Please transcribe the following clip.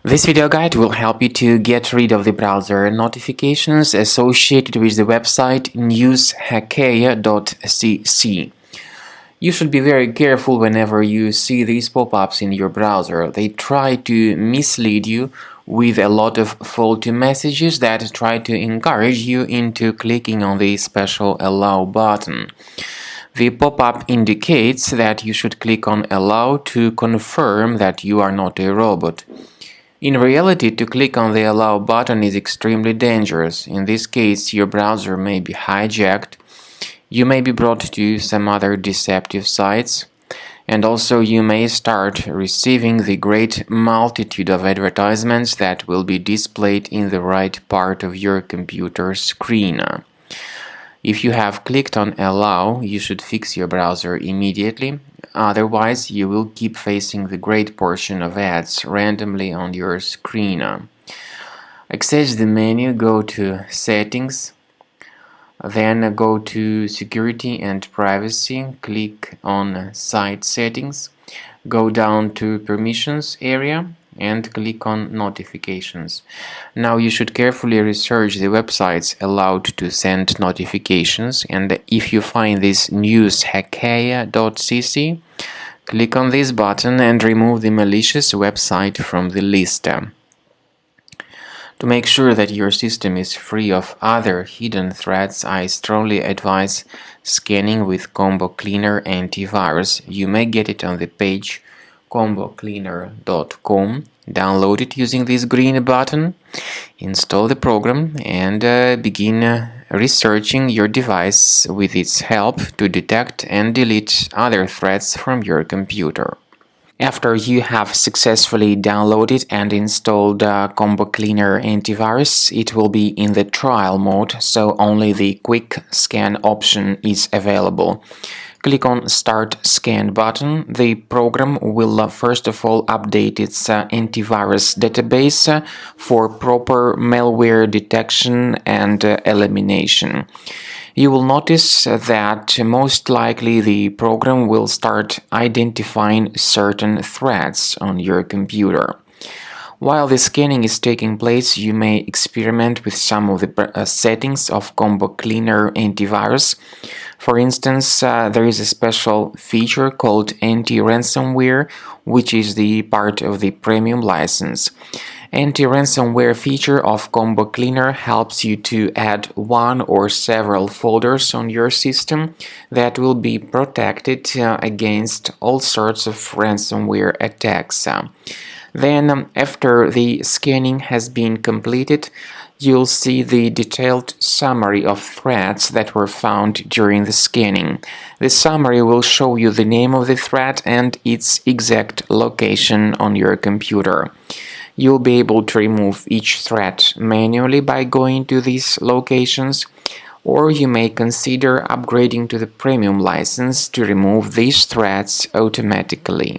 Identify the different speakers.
Speaker 1: This video guide will help you to get rid of the browser notifications associated with the website News-heceye.cc. You should be very careful whenever you see these pop-ups in your browser. They try to mislead you with a lot of faulty messages that try to encourage you into clicking on the special Allow button. The pop-up indicates that you should click on Allow to confirm that you are not a robot. In reality, to click on the Allow button is extremely dangerous. In this case, your browser may be hijacked, you may be brought to some other deceptive sites, and also you may start receiving the great multitude of advertisements that will be displayed in the right part of your computer screen. If you have clicked on Allow, you should fix your browser immediately, otherwise you will keep facing the great portion of ads randomly on your screen. Access the menu, go to Settings, then go to Security and Privacy, click on Site Settings, go down to Permissions area and click on Notifications. Now you should carefully research the websites allowed to send notifications, and if you find this News-heceye.cc, click on this button and remove the malicious website from the list. To make sure that your system is free of other hidden threats, I strongly advise scanning with Combo Cleaner Antivirus. You may get it on the page combocleaner.com. Download it using this green button, install the program, and begin researching your device with its help to detect and delete other threats from your computer. After you have successfully downloaded and installed Combo Cleaner Antivirus, it will be in the trial mode, so only the quick scan option is available. Click on Start Scan button. The program will first of all update its antivirus database for proper malware detection and elimination. You will notice that most likely the program will start identifying certain threats on your computer. While the scanning is taking place, you may experiment with some of the settings of Combo Cleaner Antivirus. For instance, there is a special feature called Anti-Ransomware, which is the part of the premium license. Anti-ransomware feature of Combo Cleaner helps you to add one or several folders on your system that will be protected against all sorts of ransomware attacks. Then, after the scanning has been completed, you'll see the detailed summary of threats that were found during the scanning. The summary will show you the name of the threat and its exact location on your computer. You'll be able to remove each threat manually by going to these locations, or you may consider upgrading to the premium license to remove these threats automatically.